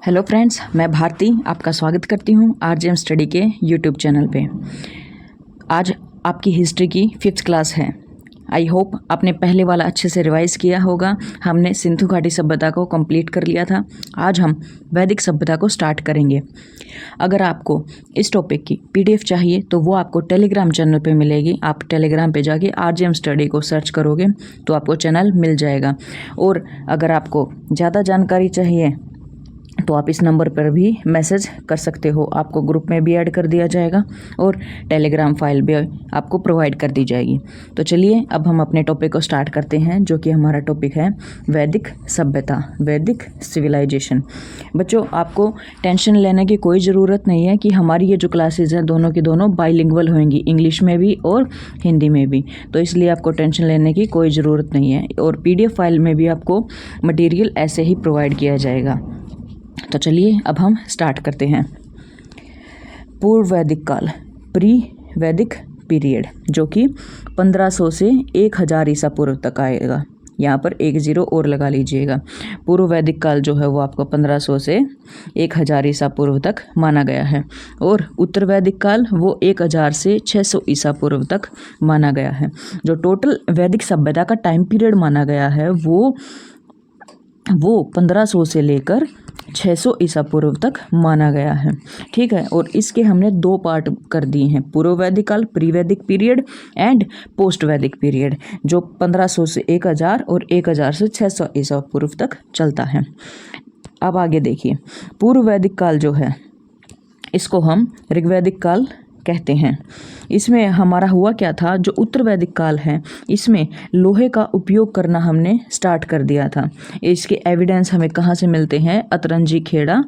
Hello friends, मैं भारती आपका स्वागत करती हूँ आरजेएम स्टडी के यूट्यूब चैनल पे। आज आपकी हिस्ट्री की 5th क्लास है। आई होप आपने पहले वाला अच्छे से रिवाइज़ किया होगा। हमने सिंधु घाटी सभ्यता को कंप्लीट कर लिया था। आज हम वैदिक सभ्यता को स्टार्ट करेंगे। अगर आपको इस टॉपिक की पीडीएफ चाहिए तो वो आपको टेलीग्राम चैनल पे मिलेगी। आप टेलीग्राम पे जाके आरजेएम स्टडी को सर्च करोगे तो आपको चैनल मिल जाएगा। और अगर आपको ज़्यादा जानकारी चाहिए तो आप इस नंबर पर भी मैसेज कर सकते हो। आपको ग्रुप में भी ऐड कर दिया जाएगा और टेलीग्राम फाइल भी आपको प्रोवाइड कर दी जाएगी। तो चलिए अब हम अपने टॉपिक को स्टार्ट करते हैं, जो कि हमारा टॉपिक है वैदिक सभ्यता, वैदिक सिविलाइजेशन। बच्चों, आपको टेंशन लेने की कोई ज़रूरत नहीं है कि हमारी ये जो क्लासेज हैं दोनों की दोनों बाइलिंगुअल होंगी, इंग्लिश में भी और हिंदी में भी। तो इसलिए आपको टेंशन लेने की कोई ज़रूरत नहीं है और पीडीएफ फाइल में भी आपको मटेरियल ऐसे ही प्रोवाइड किया जाएगा। तो चलिए अब हम स्टार्ट करते हैं। पूर्व वैदिक काल, प्री वैदिक पीरियड, जो कि 1500 से 1000 ईसा पूर्व तक आएगा। यहाँ पर 1 0 और लगा लीजिएगा। पूर्व वैदिक काल जो है वो आपको 1500 से 1000 ईसा पूर्व तक माना गया है और उत्तर वैदिक काल वो 1000 से 600 ईसा पूर्व तक माना गया है। जो टोटल वैदिक सभ्यता का टाइम पीरियड माना गया है वो 1500 से लेकर 600 ईसा पूर्व तक माना गया है। ठीक है, और इसके हमने 2 पार्ट कर दिए हैं, पूर्व वैदिक काल प्री वैदिक पीरियड एंड पोस्ट वैदिक पीरियड, जो 1500 से 1000 और 1000 से 600 ईसा पूर्व तक चलता है। अब आगे देखिए, पूर्व वैदिक काल जो है इसको हम ऋग्वैदिक काल कहते हैं। इसमें हमारा हुआ क्या था, जो उत्तर वैदिक काल है इसमें लोहे का उपयोग करना हमने स्टार्ट कर दिया था। इसके एविडेंस हमें कहाँ से मिलते हैं? अतरंजी खेड़ा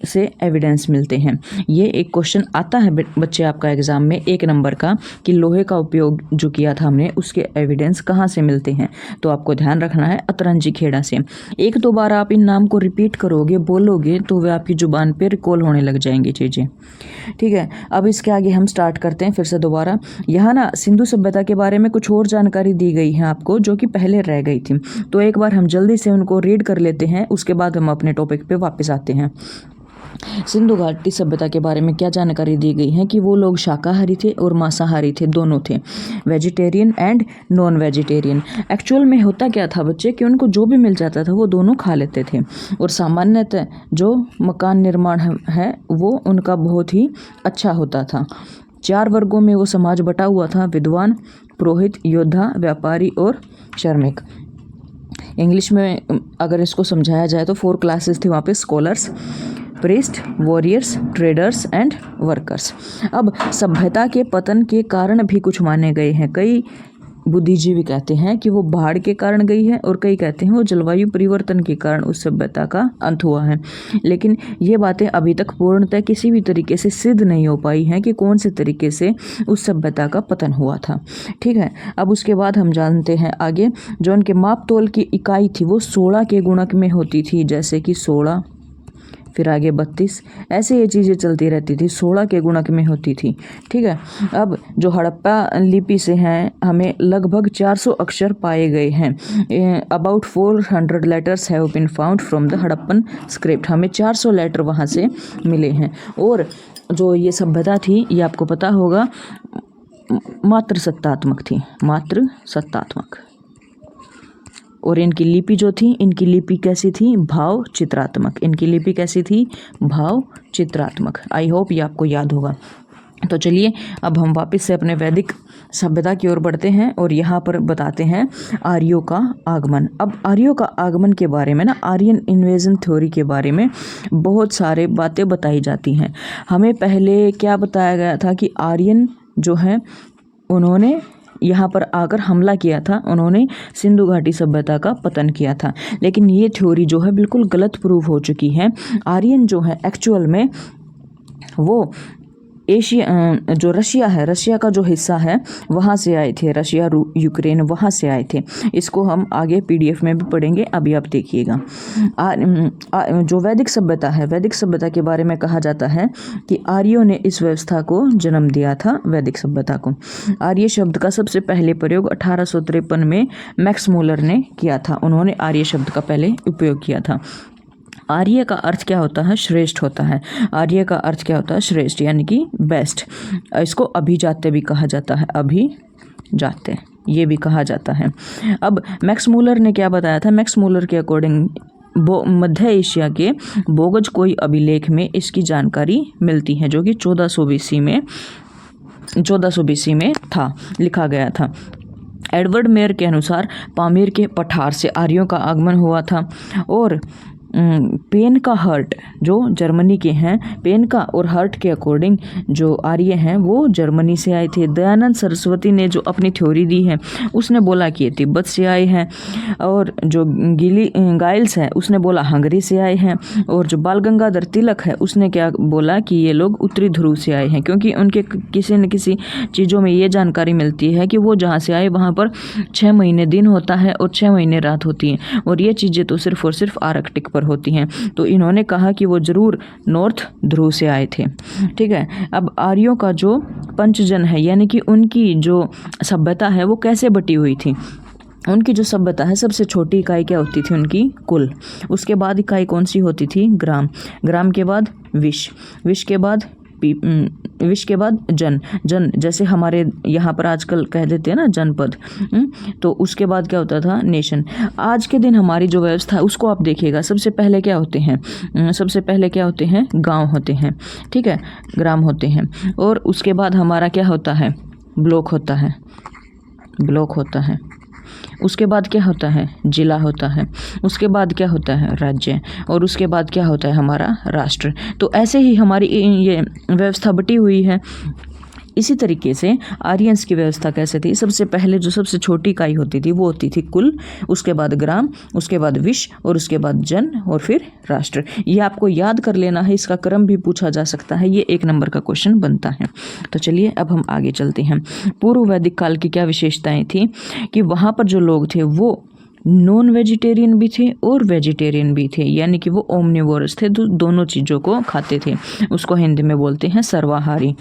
से एविडेंस मिलते हैं। ये एक क्वेश्चन आता है बच्चे आपका एग्जाम में 1 नंबर का, कि लोहे का उपयोग जो किया था हमने उसके एविडेंस कहाँ से मिलते हैं। तो आपको ध्यान रखना है अतरंजी खेड़ा से। 1-2 बार आप इन नाम को रिपीट करोगे, बोलोगे तो वे आपकी जुबान पे रिकॉल होने लग जाएंगी चीज़ें। ठीक है, अब इसके आगे हम स्टार्ट करते हैं फिर से दोबारा। यहाँ ना सिंधु सभ्यता के बारे में कुछ और जानकारी दी गई है आपको, जो कि पहले रह गई थी। तो एक बार हम जल्दी से उनको रीड कर लेते हैं, उसके बाद हम अपने टॉपिक पे वापस आते हैं। सिंधु घाटी सभ्यता के बारे में क्या जानकारी दी गई है कि वो लोग शाकाहारी थे और मांसाहारी थे, दोनों थे, vegetarian and non vegetarian. Actual में होता क्या था बच्चे कि उनको जो भी मिल जाता था वो दोनों खा लेते थे। और सामान्यतः जो मकान निर्माण है वो उनका बहुत ही अच्छा होता था। 4 वर्गों में वो समाज बटा हुआ था: विद्वान, पुरोहित, योद्धा, व्यापारी और श्रमिक। इंग्लिश में अगर इसको समझाया जाए तो 4 क्लासेस थी वहाँ पे: scholars, priest, warriors, traders and workers. अब सभ्यता के पतन के कारण भी कुछ माने गए हैं। कई बुद्धिजीवी कहते हैं कि वो बाढ़ के कारण गई है और कई कहते हैं वो जलवायु परिवर्तन के कारण उस सभ्यता का अंत हुआ है। लेकिन ये बातें अभी तक पूर्णतः किसी भी तरीके से सिद्ध नहीं हो पाई हैं कि कौन से तरीके से उस सभ्यता का पतन हुआ था। ठीक है, अब उसके बाद हम जानते हैं आगे, जो उनके माप तोल की इकाई थी वो 16 के गुणक में होती थी, जैसे कि 16, फिर आगे 32, ऐसे ये चीज़ें चलती रहती थी, 16 के गुणक में होती थी। ठीक है, अब जो हड़प्पा लिपि से हैं हमें लगभग 400 अक्षर पाए गए हैं। About 400 letters have been found from the Harappan script. हमें 400 लेटर वहाँ से मिले हैं। और जो ये सभ्यता थी ये आपको पता होगा मात्र सत्तात्मक थी, मात्र सत्तात्मक। और इनकी लिपि जो थी, इनकी लिपि कैसी थी? भाव चित्रात्मक। इनकी लिपि कैसी थी? भाव चित्रात्मक। आई होप ये आपको याद होगा। तो चलिए अब हम वापस से अपने वैदिक सभ्यता की ओर बढ़ते हैं और यहाँ पर बताते हैं आर्यों का आगमन। अब आर्यों का आगमन के बारे में ना, आर्यन इन्वेजन थ्योरी के बारे में बहुत सारे बातें बताई जाती हैं। हमें पहले क्या बताया गया था कि आर्यन जो हैं उन्होंने यहाँ पर आकर हमला किया था, उन्होंने सिंधु घाटी सभ्यता का पतन किया था। लेकिन ये थ्योरी जो है बिल्कुल गलत प्रूव हो चुकी है। आर्यन जो है एक्चुअल में वो एशिया जो रशिया है, रशिया का जो हिस्सा है वहाँ से आए थे, रशिया यूक्रेन वहाँ से आए थे। इसको हम आगे PDF में भी पढ़ेंगे, अभी आप देखिएगा। जो वैदिक सभ्यता है, वैदिक सभ्यता के बारे में कहा जाता है कि आर्यों ने इस व्यवस्था को जन्म दिया था, वैदिक सभ्यता को। आर्य शब्द का सबसे पहले प्रयोग 1853 में मैक्स मूलर ने किया था। उन्होंने आर्य शब्द का पहले उपयोग किया था। आर्य का अर्थ क्या होता है? श्रेष्ठ होता है। आर्य का अर्थ क्या होता है? श्रेष्ठ, यानी कि बेस्ट। इसको अभिजात्य भी कहा जाता है, अभिजात्य ये भी कहा जाता है। अब मैक्स मूलर ने क्या बताया था? मैक्स मूलर के अकॉर्डिंग मध्य एशिया के बोगज कोई अभिलेख में इसकी जानकारी मिलती है, जो कि 1400 BC में था, लिखा गया था। एडवर्ड मेयर के अनुसार पामीर के पठार से आर्यों का आगमन हुआ था। और पेन का हर्ट जो जर्मनी के हैं, पेन का और हर्ट के अकॉर्डिंग जो आर्य हैं वो जर्मनी से आए थे। दयानंद सरस्वती ने जो अपनी थ्योरी दी है उसने बोला कि ये तिब्बत से आए हैं। और जो गाइल्स है उसने बोला हंगरी से आए हैं। और जो बाल गंगाधर तिलक है उसने क्या बोला कि ये लोग उत्तरी ध्रुव से आए हैं, क्योंकि उनके किसी न किसी चीज़ों में ये जानकारी मिलती है कि वो जहाँ से आए वहाँ पर 6 महीने दिन होता है और 6 महीने रात होती है, और ये चीज़ें तो सिर्फ और सिर्फ आर्कटिक पर होती हैं। तो इन्होंने कहा कि वो जरूर नॉर्थ ध्रुव से आए थे। ठीक है। अब आर्यों का जो पंचजन है, यानी कि उनकी जो सभ्यता है वो कैसे बटी हुई थी? उनकी जो सभ्यता है, सबसे छोटी इकाई क्या होती थी? उनकी कुल। उसके बाद इकाई कौन सी होती थी? ग्राम। ग्राम के बाद विश के बाद जन। जैसे हमारे यहाँ पर आजकल कह देते हैं ना जनपद। तो उसके बाद क्या होता था? नेशन। आज के दिन हमारी जो व्यवस्था है उसको आप देखिएगा, सबसे पहले क्या होते हैं? गांव होते हैं। ठीक है, ग्राम होते हैं। और उसके बाद हमारा क्या होता है? ब्लॉक होता है। उसके बाद क्या होता है? जिला होता है। उसके बाद क्या होता है? राज्य। और उसके बाद क्या होता है? हमारा राष्ट्र। तो ऐसे ही हमारी ये व्यवस्था बटी हुई है। इसी तरीके से आर्यंस की व्यवस्था कैसे थी? सबसे पहले जो सबसे छोटी इकाई होती थी वो होती थी कुल, उसके बाद ग्राम, उसके बाद विश, और उसके बाद जन, और फिर राष्ट्र। ये आपको याद कर लेना है, इसका क्रम भी पूछा जा सकता है, ये 1 नंबर का क्वेश्चन बनता है। तो चलिए अब हम आगे चलते हैं। पूर्व वैदिक काल की क्या विशेषताएं थी? कि वहाँ पर जो लोग थे वो नॉन वेजिटेरियन भी थे और वेजिटेरियन भी थे, यानी कि वो ओमनिवोरस थे, दोनों चीज़ों को खाते थे। उसको हिंदी में बोलते हैं सर्वाहारी।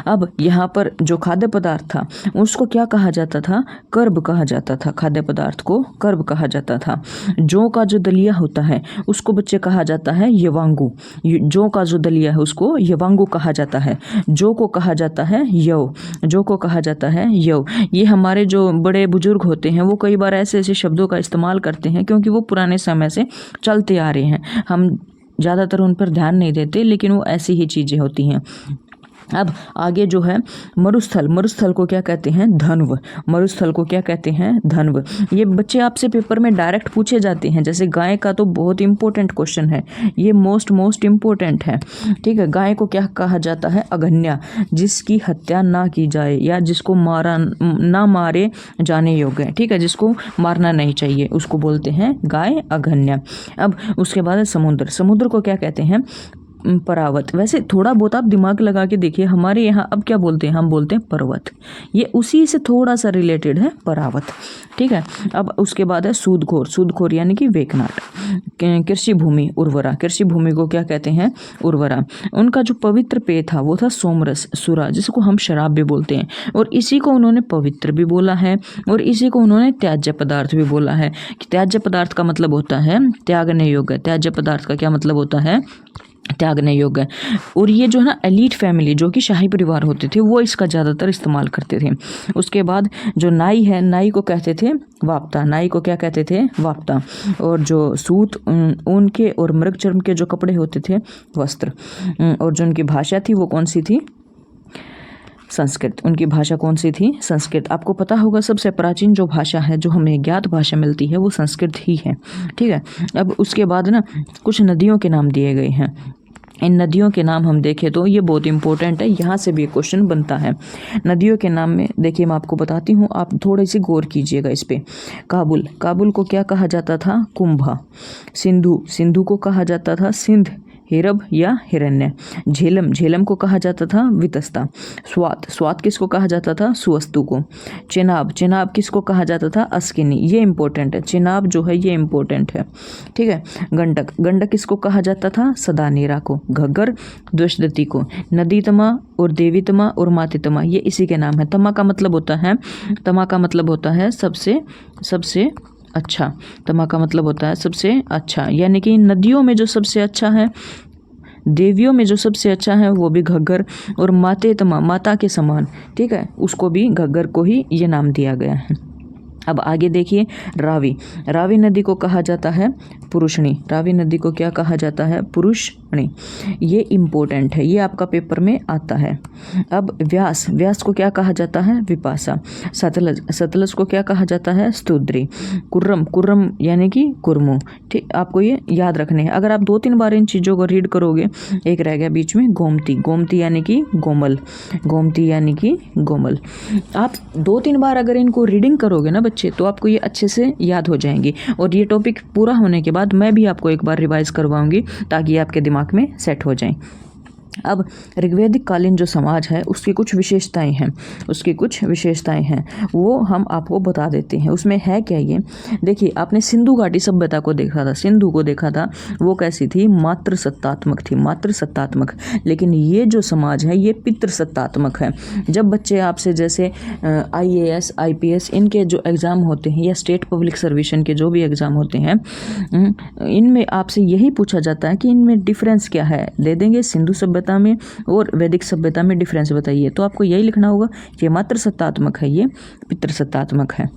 अब यहाँ पर जो खाद्य पदार्थ था उसको क्या कहा जाता था? कर्ब कहा जाता था। खाद्य पदार्थ को कर्ब कहा जाता था। जौ का जो दलिया होता है उसको बच्चे कहा जाता है यवांगू। जौ का जो दलिया है उसको यवांगू कहा जाता है। जौ को कहा जाता है यव। ये हमारे जो बड़े बुजुर्ग होते हैं वो कई बार ऐसे ऐसे शब्दों का इस्तेमाल करते हैं, क्योंकि वो पुराने समय से चलते आ रहे हैं। हम ज़्यादातर उन पर ध्यान नहीं देते, लेकिन वो ऐसी ही चीज़ें होती हैं। अब आगे जो है मरुस्थल को क्या कहते हैं? धन्व। ये बच्चे आपसे पेपर में डायरेक्ट पूछे जाते हैं। जैसे गाय का तो बहुत इंपॉर्टेंट क्वेश्चन है, ये मोस्ट इंपॉर्टेंट है। ठीक है, गाय को क्या कहा जाता है? अघन्या, जिसकी हत्या ना की जाए या जिसको ना मारे जाने योग्य है। ठीक है, जिसको मारना नहीं चाहिए उसको बोलते हैं गाय अघन्या। अब उसके बाद समुद्र को क्या कहते हैं? परावत। वैसे थोड़ा बहुत आप दिमाग लगा के देखिए, हमारे यहाँ अब क्या बोलते हैं? हम बोलते हैं पर्वत। ये उसी से थोड़ा सा रिलेटेड है, परावत। ठीक है। अब उसके बाद है सूदखोर यानी कि वेकनाट। कृषि भूमि उर्वरा। कृषि भूमि को क्या कहते हैं? उर्वरा। उनका जो पवित्र पेय था वो था सोमरस सुरा, जिसको हम शराब भी बोलते हैं। और इसी को उन्होंने पवित्र भी बोला है, और इसी को उन्होंने त्याज्य पदार्थ भी बोला है। कि त्याज्य पदार्थ का मतलब होता है त्यागने योग्य। त्याज्य पदार्थ का क्या मतलब होता है? त्यागने योग्य। और ये जो है ना एलीट फैमिली, जो कि शाही परिवार होते थे, वो इसका ज़्यादातर इस्तेमाल करते थे। उसके बाद जो नाई है, नाई को कहते थे वाप्ता। नाई को क्या कहते थे? वाप्ता। और जो सूत ऊन के और मृग चर्म के जो कपड़े होते थे, वस्त्र। और जो उनकी भाषा थी वो कौन सी थी? संस्कृत। उनकी भाषा कौन सी थी? संस्कृत। आपको पता होगा सबसे प्राचीन जो भाषा है, जो हमें ज्ञात भाषा मिलती है, वो संस्कृत ही है। ठीक है। अब उसके बाद ना कुछ नदियों के नाम दिए गए हैं। इन नदियों के नाम हम देखें तो ये बहुत इंपॉर्टेंट है, यहाँ से भी क्वेश्चन बनता है। नदियों के नाम में देखिए, मैं आपको बताती हूँ, आप थोड़ी सी गौर कीजिएगा इस पे। काबुल को क्या कहा जाता था? कुंभा। सिंधु को कहा जाता था सिंध हिरब या हिरण्य। झेलम, झेलम को कहा जाता था वितस्ता। स्वात, स्वात किसको कहा जाता था, सुवस्तु को। चेनाब, चेनाब किसको कहा जाता था, अस्किनी। ये इंपॉर्टेंट है, चेनाब जो है ये इंपॉर्टेंट है, ठीक है। गंडक, गंडक किसको कहा जाता था, सदानीरा को। घग्गर द्वष्दती को। नदीतमा और देवीतमा और मातितमा ये इसी के नाम है। तमा का मतलब होता है, तमा का मतलब होता है सबसे सबसे अच्छा। तमा का मतलब होता है सबसे अच्छा, यानी कि नदियों में जो सबसे अच्छा है, देवियों में जो सबसे अच्छा है वो भी घग्गर, और माते तमा माता के समान, ठीक है, उसको भी घग्गर को ही ये नाम दिया गया है। अब आगे देखिए, रावी, रावी नदी को कहा जाता है पुरुषणी। रावी नदी को क्या कहा जाता है, पुरुषणी। ये इम्पोर्टेंट है, ये आपका पेपर में आता है। अब व्यास, व्यास को क्या कहा जाता है, विपाशा। सतलज, सतलज को क्या कहा जाता है, स्तुद्री। कुर्रम, कुर्रम यानी कि कुर्मो, ठीक, आपको ये याद रखने हैं। अगर आप 2-3 बार इन चीज़ों को रीड करोगे, एक रह गया बीच में, गोमती, गोमती यानी कि गोमल, गोमती यानी कि गोमल। आप 2-3 बार अगर इनको रीडिंग करोगे ना बच्चे, तो आपको ये अच्छे से याद हो जाएंगी। और ये टॉपिक पूरा होने के बाद मैं भी आपको एक बार रिवाइज करवाऊंगी ताकि ये आपके दिमाग में सेट हो जाएं। अब ऋग्वैदिक कालीन जो समाज है उसकी कुछ विशेषताएं हैं, उसकी कुछ विशेषताएं हैं, वो हम आपको बता देते हैं। उसमें है क्या, ये देखिए, आपने सिंधु घाटी सभ्यता को देखा था, सिंधु को देखा था, वो कैसी थी, मातृ सत्तात्मक थी, मातृ सत्तात्मक। लेकिन ये जो समाज है ये पितृ सत्तात्मक है। जब बच्चे आपसे जैसे IAS IPS इनके जो एग्ज़ाम होते हैं, या स्टेट पब्लिक सर्विसन के जो भी एग्ज़ाम होते हैं, इनमें आपसे यही पूछा जाता है कि इनमें डिफरेंस क्या है, दे देंगे सिंधु सभ्यता में और वैदिक सभ्यता में डिफरेंस बताइए, तो आपको यही लिखना होगा, ये मातृ सत्तात्मक है, ये पितृ सत्तात्मक है।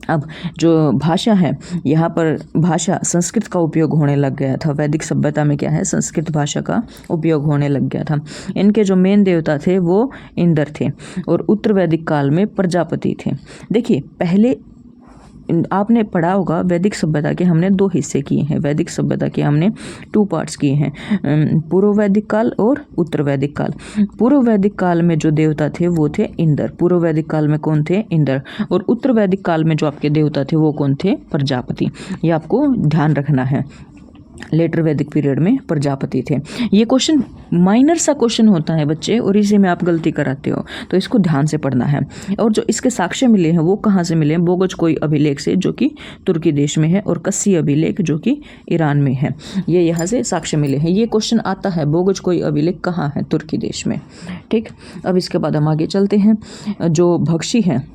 अब जो भाषा है, यहाँ पर भाषा संस्कृत का उपयोग होने लग गया था। वैदिक सभ्यता में क्या है, संस्कृत भाषा का उपयोग होने लग गया था। इनके जो मेन देवता थे वो इंद्र थे, और उत्तर वैदिक काल में प्रजापति थे। देखिए, पहले आपने पढ़ा होगा वैदिक सभ्यता के हमने 2 हिस्से किए हैं, वैदिक सभ्यता के हमने 2 पार्ट्स किए हैं, पूर्व वैदिक काल और उत्तर वैदिक काल। पूर्व वैदिक काल में जो देवता थे वो थे इंद्र, पूर्व वैदिक काल में कौन थे, इंद्र। और उत्तर वैदिक काल में जो आपके देवता थे वो कौन थे, प्रजापति। ये आपको ध्यान रखना है। लेटर वैदिक पीरियड में प्रजापति थे। ये क्वेश्चन माइनर सा क्वेश्चन होता है बच्चे, और इसी में आप गलती कराते हो, तो इसको ध्यान से पढ़ना है। और जो इसके साक्ष्य मिले हैं वो कहाँ से मिले हैं, बोगज कोई अभिलेख से जो कि तुर्की देश में है, और कस्सी अभिलेख जो कि ईरान में है, ये यहाँ से साक्ष्य मिले हैं। ये क्वेश्चन आता है, बोगज कोई अभिलेख कहाँ है, तुर्की देश में, ठीक। अब इसके बाद हम आगे चलते हैं। जो भक्षी हैं,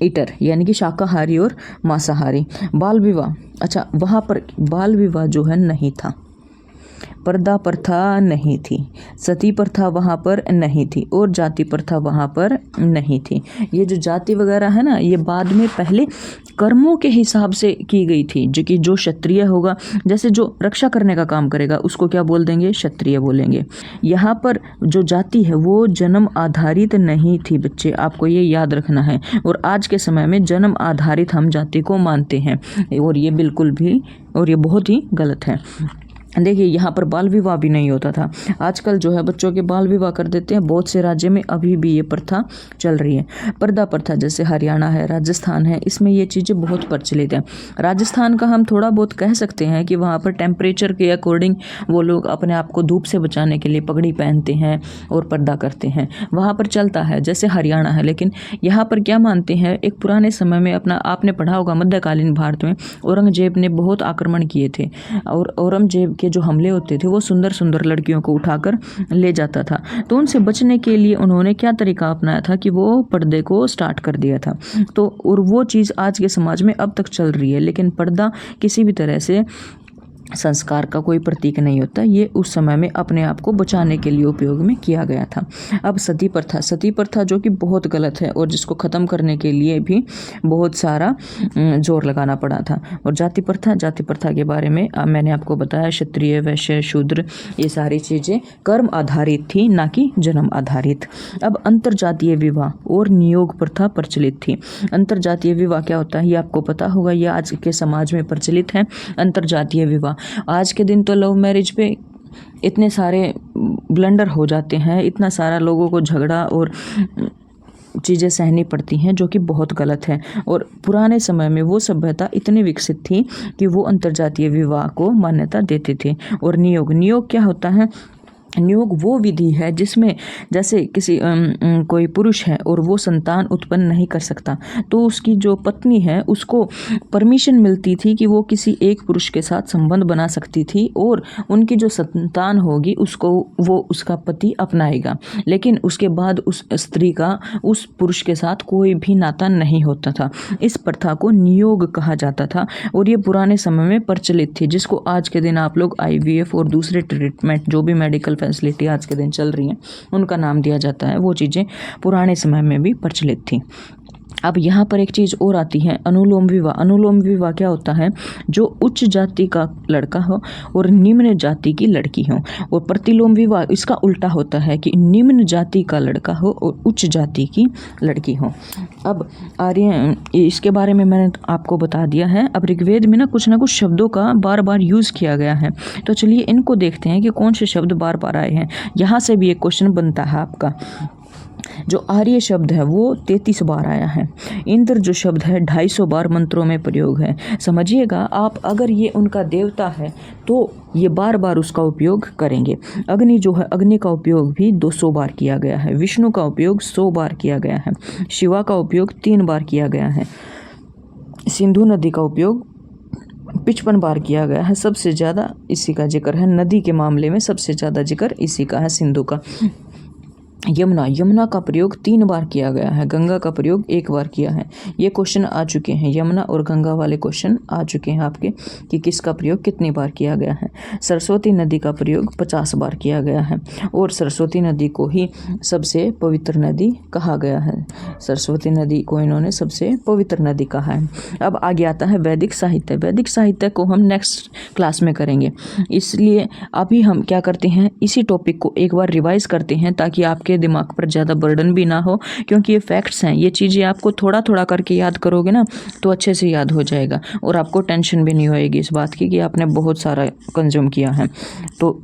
ईटर यानी कि शाकाहारी और मांसाहारी। बाल विवाह, अच्छा, वहाँ पर बाल विवाह जो है नहीं था, पर्दा प्रथा नहीं थी, सती प्रथा वहाँ पर नहीं थी, और जाति प्रथा वहाँ पर नहीं थी। ये जो जाति वगैरह है ना, ये बाद में पहले कर्मों के हिसाब से की गई थी, जो कि जो क्षत्रिय होगा, जैसे जो रक्षा करने का काम करेगा उसको क्या बोल देंगे, क्षत्रिय बोलेंगे। यहाँ पर जो जाति है वो जन्म आधारित नहीं थी बच्चे, आपको ये याद रखना है। और आज के समय में जन्म आधारित हम जाति को मानते हैं, और ये बिल्कुल भी, और ये बहुत ही गलत है। देखिए, यहाँ पर बाल विवाह भी नहीं होता था। आजकल जो है बच्चों के बाल विवाह कर देते हैं, बहुत से राज्य में अभी भी ये प्रथा चल रही है। पर्दा प्रथा, जैसे हरियाणा है, राजस्थान है, इसमें ये चीज़ें बहुत प्रचलित हैं। राजस्थान का हम थोड़ा बहुत कह सकते हैं कि वहाँ पर टेम्परेचर के अकॉर्डिंग वो लोग अपने आप को धूप से बचाने के लिए पगड़ी पहनते हैं और पर्दा करते हैं, वहाँ पर चलता है, जैसे हरियाणा है। लेकिन यहाँ पर क्या मानते हैं, एक पुराने समय में अपना आपने पढ़ा होगा, मध्यकालीन भारत में औरंगजेब ने बहुत आक्रमण किए थे, और औरंगजेब जो हमले होते थे वो सुंदर सुंदर लड़कियों को उठाकर ले जाता था। तो उनसे बचने के लिए उन्होंने क्या तरीका अपनाया था कि वो पर्दे को स्टार्ट कर दिया था। तो और वो चीज़ आज के समाज में अब तक चल रही है। लेकिन पर्दा किसी भी तरह से संस्कार का कोई प्रतीक नहीं होता, ये उस समय में अपने आप को बचाने के लिए उपयोग में किया गया था। अब सती प्रथा, सती प्रथा जो कि बहुत गलत है, और जिसको ख़त्म करने के लिए भी बहुत सारा जोर लगाना पड़ा था। और जाति प्रथा, जाति प्रथा के बारे में मैंने आपको बताया, क्षत्रिय, वैश्य, शूद्र, ये सारी चीज़ें कर्म आधारित थी, ना कि जन्म आधारित। अब अंतरजातीय विवाह और नियोग प्रथा प्रचलित थी। अंतरजातीय विवाह क्या होता है ये आपको पता होगा, ये आज के समाज में प्रचलित है। अंतरजातीय विवाह, आज के दिन तो लव मैरिज पे इतने सारे ब्लंडर हो जाते हैं, इतना सारा लोगों को झगड़ा और चीज़ें सहनी पड़ती हैं जो कि बहुत गलत है। और पुराने समय में वो सभ्यता इतनी विकसित थी कि वो अंतर्जातीय विवाह को मान्यता देते थे। और नियोग क्या होता है? नियोग वो विधि है जिसमें जैसे किसी कोई पुरुष है और वो संतान उत्पन्न नहीं कर सकता, तो उसकी जो पत्नी है उसको परमिशन मिलती थी कि वो किसी एक पुरुष के साथ संबंध बना सकती थी और उनकी जो संतान होगी उसको वो उसका पति अपनाएगा, लेकिन उसके बाद उस स्त्री का उस पुरुष के साथ कोई भी नाता नहीं होता था। इस प्रथा को नियोग कहा जाता था और ये पुराने समय में प्रचलित थी, जिसको आज के दिन आप लोग IVF और दूसरे ट्रीटमेंट जो भी मेडिकल फैसिलिटी आज के दिन चल रही हैं उनका नाम दिया जाता है। वो चीज़ें पुराने समय में भी प्रचलित थी। अब यहाँ पर एक चीज़ और आती है, अनुलोम विवाह। अनुलोम विवाह क्या होता है? जो उच्च जाति का लड़का हो और निम्न जाति की लड़की हो। और प्रतिलोम विवाह इसका उल्टा होता है कि निम्न जाति का लड़का हो और उच्च जाति की लड़की हो। अब आर्य इसके बारे में मैंने आपको बता दिया है। अब ऋग्वेद में ना कुछ शब्दों का बार बार यूज़ किया गया है, तो चलिए इनको देखते हैं कि कौन से शब्द बार बार आए हैं। यहाँ से भी एक क्वेश्चन बनता है आपका। जो आर्य शब्द है वो 33 बार आया है। इंद्र जो शब्द है 250 बार मंत्रों में प्रयोग है। समझिएगा आप, अगर ये उनका देवता है तो ये बार बार उसका उपयोग करेंगे। अग्नि जो है, अग्नि का उपयोग भी 200 बार किया गया है। विष्णु का उपयोग 100 बार किया गया है। शिवा का उपयोग 3 बार किया गया है। सिंधु नदी का उपयोग 55 बार किया गया है। सबसे ज़्यादा इसी का जिक्र है, नदी के मामले में सबसे ज़्यादा जिक्र इसी का है, सिंधु का। यमुना का प्रयोग 3 बार किया गया है। गंगा का प्रयोग 1 बार किया है। ये क्वेश्चन आ चुके हैं, यमुना और गंगा वाले क्वेश्चन आ चुके हैं आपके कि किसका प्रयोग कितनी बार किया गया है। सरस्वती नदी का प्रयोग 50 बार किया गया है और सरस्वती नदी को ही सबसे पवित्र नदी कहा गया है। सरस्वती नदी को इन्होंने सबसे पवित्र नदी कहा है। अब आगे आता है वैदिक साहित्य। वैदिक साहित्य को हम नेक्स्ट क्लास में करेंगे, इसलिए अभी हम क्या करते हैं, इसी टॉपिक को एक बार रिवाइज करते हैं ताकि आपके दिमाग पर ज़्यादा बर्डन भी ना हो, क्योंकि ये फैक्ट्स हैं। ये चीज़ें आपको थोड़ा थोड़ा करके याद करोगे ना तो अच्छे से याद हो जाएगा और आपको टेंशन भी नहीं होएगी इस बात की कि आपने बहुत सारा कंज्यूम किया है। तो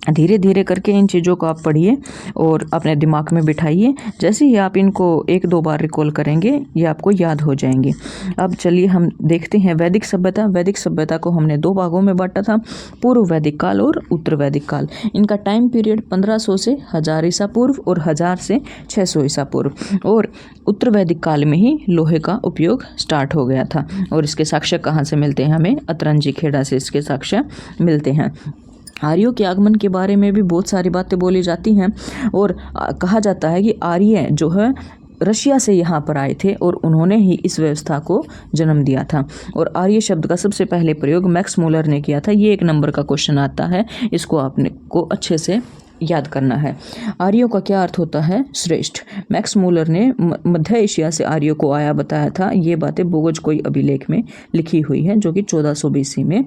धीरे धीरे करके इन चीज़ों को आप पढ़िए और अपने दिमाग में बिठाइए। जैसे ही आप इनको 1-2 बार रिकॉल करेंगे ये आपको याद हो जाएंगे। अब चलिए हम देखते हैं वैदिक सभ्यता। वैदिक सभ्यता को हमने 2 भागों में बांटा था, पूर्व वैदिक काल और उत्तर वैदिक काल। इनका टाइम पीरियड 1500 से 1000 ईसा पूर्व और 1000 से 600 ईसा पूर्व। और उत्तर वैदिक काल में ही लोहे का उपयोग स्टार्ट हो गया था। और इसके साक्ष्य कहाँ से मिलते हैं? हमें अतरंजी खेड़ा से इसके साक्ष्य मिलते हैं। आर्यों के आगमन के बारे में भी बहुत सारी बातें बोली जाती हैं और कहा जाता है कि आर्य जो है रशिया से यहाँ पर आए थे और उन्होंने ही इस व्यवस्था को जन्म दिया था। और आर्य शब्द का सबसे पहले प्रयोग मैक्स मूलर ने किया था। ये 1 नंबर का क्वेश्चन आता है, इसको आपने को अच्छे से याद करना है। आर्यों का क्या अर्थ होता है? श्रेष्ठ। मैक्स मूलर ने मध्य एशिया से आर्यों को आया बताया था। ये बातें बोगज कोई अभिलेख में लिखी हुई है जो कि 1400 BC में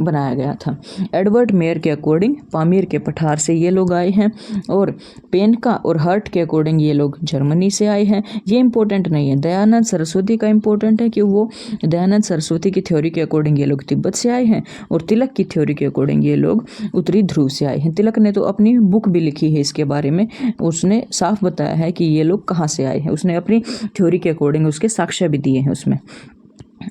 बनाया गया था। एडवर्ड मेयर के अकॉर्डिंग पामीर के पठार से ये लोग आए हैं और पेनका और हर्ट के अकॉर्डिंग ये लोग जर्मनी से आए हैं। ये इंपॉर्टेंट नहीं है। दयानंद सरस्वती का इंपॉर्टेंट है कि वो दयानंद सरस्वती की थ्योरी के अकॉर्डिंग ये लोग तिब्बत से आए हैं और तिलक की थ्योरी के अकॉर्डिंग ये लोग उत्तरी ध्रुव से आए हैं। तिलक ने तो अपनी बुक भी लिखी है इसके बारे में, उसने साफ बताया है कि ये लोग कहाँ से आए हैं। उसने अपनी थ्योरी के अकॉर्डिंग उसके साक्ष्य भी दिए हैं उसमें।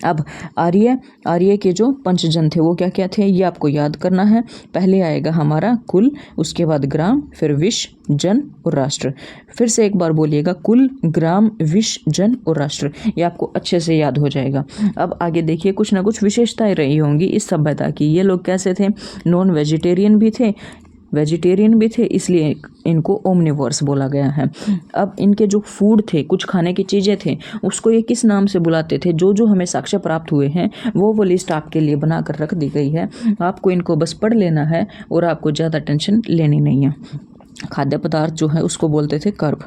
अब आर्य के जो पंचजन थे वो क्या क्या थे ये आपको याद करना है। पहले आएगा हमारा कुल, उसके बाद ग्राम, फिर विश, जन और राष्ट्र। फिर से एक बार बोलिएगा, कुल, ग्राम, विश, जन और राष्ट्र। ये आपको अच्छे से याद हो जाएगा। अब आगे देखिए, कुछ ना कुछ विशेषताएं रही होंगी इस सभ्यता की। ये लोग कैसे थे? नॉन वेजिटेरियन भी थे, वेजिटेरियन भी थे, इसलिए इनको ओमनिवर्स बोला गया है। अब इनके जो फूड थे, कुछ खाने की चीज़ें थे, उसको ये किस नाम से बुलाते थे? जो जो हमें साक्ष्य प्राप्त हुए हैं वो लिस्ट आपके लिए बना कर रख दी गई है। आपको इनको बस पढ़ लेना है और आपको ज़्यादा टेंशन लेनी नहीं है। खाद्य पदार्थ जो है उसको बोलते थे कर्ब।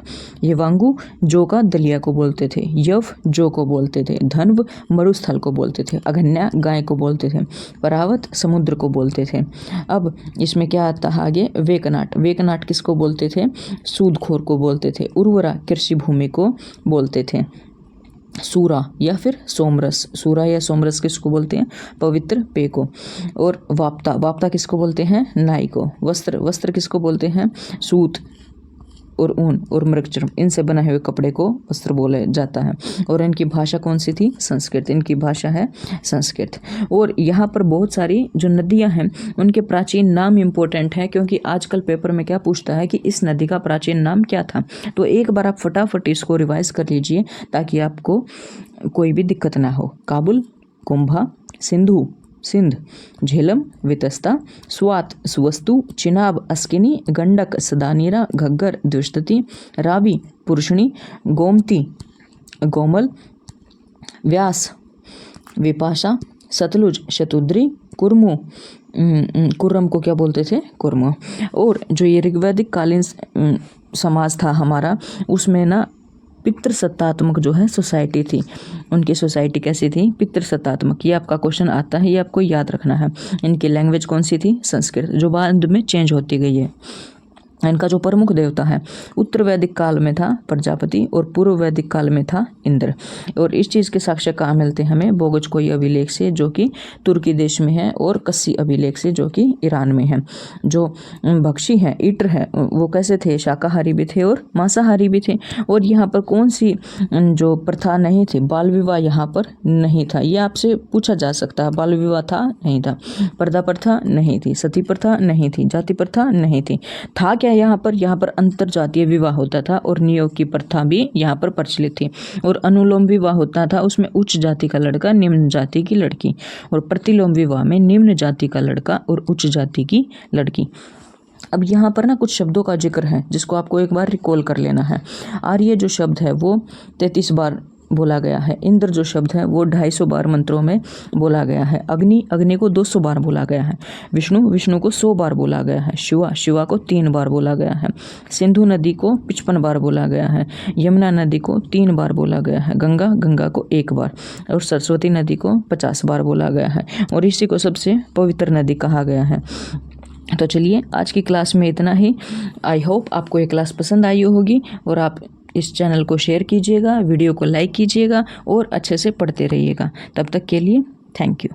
ये वांगू जौ का दलिया को बोलते थे। यव जौ को बोलते थे। धन्व मरुस्थल को बोलते थे। अघन्या गाय को बोलते थे। परावत समुद्र को बोलते थे। अब इसमें क्या आता है आगे? वेकनाट। वेकनाट किसको बोलते थे? सूदखोर को बोलते थे। उर्वरा कृषि भूमि को बोलते थे। सूरा या फिर सोमरस, सूरा या सोमरस किसको बोलते हैं? पवित्र पेय को। और वाप्ता, वाप्ता किसको बोलते हैं? नाई को। वस्त्र, वस्त्र किसको बोलते हैं? सूत। और ऊन और मृगचर्म इनसे बने हुए कपड़े को वस्त्र बोला जाता है। और इनकी भाषा कौन सी थी? संस्कृत। इनकी भाषा है संस्कृत। और यहाँ पर बहुत सारी जो नदियाँ हैं उनके प्राचीन नाम इम्पोर्टेंट हैं, क्योंकि आजकल पेपर में क्या पूछता है कि इस नदी का प्राचीन नाम क्या था। तो एक बार आप फटाफट इसको रिवाइज कर लीजिए ताकि आपको कोई भी दिक्कत ना हो। काबुल, कुंभा, सिंधु सिंध, झेलम वितस्ता, स्वात सुवस्तु, चिनाब अस्किनी, गंडक सदानीरा, घग्गर द्विशती, रावी पुरुषणी, गोमती गोमल, व्यास विपाशा, सतलुज शतुद्री, कुर्मु कुर्रम को क्या बोलते थे? कुर्म। और जो ये ऋग्वैदिक कालीन समाज था हमारा, उसमें ना पितृसत्तात्मक जो है सोसाइटी थी। उनकी सोसाइटी कैसी थी? पितृसत्तात्मक। ये आपका क्वेश्चन आता है, ये आपको याद रखना है। इनकी लैंग्वेज कौन सी थी? संस्कृत, जो बाद में चेंज होती गई है। इनका जो प्रमुख देवता है उत्तर वैदिक काल में था प्रजापति और पूर्व वैदिक काल में था इंद्र। और इस चीज़ के साक्ष्य कहाँ मिलते हैं हमें? बोगजकोई अभिलेख से जो कि तुर्की देश में है, और कस्सी अभिलेख से जो कि ईरान में है। जो भक्षी हैं, ईटर है, वो कैसे थे? शाकाहारी भी थे और मांसाहारी भी थे। और यहाँ पर कौन सी जो प्रथा नहीं थी? बाल विवाह यहाँ पर नहीं था। ये आपसे पूछा जा सकता है, बाल विवाह था? नहीं था। पर्दा प्रथा नहीं थी। सती प्रथा नहीं थी। जाति प्रथा नहीं थी। था क्या यहाँ पर अंतर जातीय विवाह होता था और नियोग की प्रथा भी यहाँ पर प्रचलित थी। और अनुलोम विवाह होता था, उसमें उच्च जाति का लड़का निम्न जाति की लड़की, और प्रतिलोम विवाह में निम्न जाति का लड़का और उच्च जाति की लड़की। अब यहाँ पर ना कुछ शब्दों का जिक्र है जिसको आपको एक बार रिकॉल कर लेना है। आर्य जो शब्द है वो 33 बार बोला गया है। इंद्र जो शब्द है वो 250 बार मंत्रों में बोला गया है। अग्नि को 200 बार बोला गया है। विष्णु को 100 बार बोला गया है। शिवा को 3 बार बोला गया है। सिंधु नदी को 55 बार बोला गया है। यमुना नदी को 3 बार बोला गया है। गंगा को 1 बार, और सरस्वती नदी को 50 बार बोला गया है। और इसी को सबसे पवित्र नदी कहा गया है। तो चलिए आज की क्लास में इतना ही। आई होप आपको ये क्लास पसंद आई होगी, और आप इस चैनल को शेयर कीजिएगा, वीडियो को लाइक कीजिएगा और अच्छे से पढ़ते रहिएगा। तब तक के लिए थैंक यू।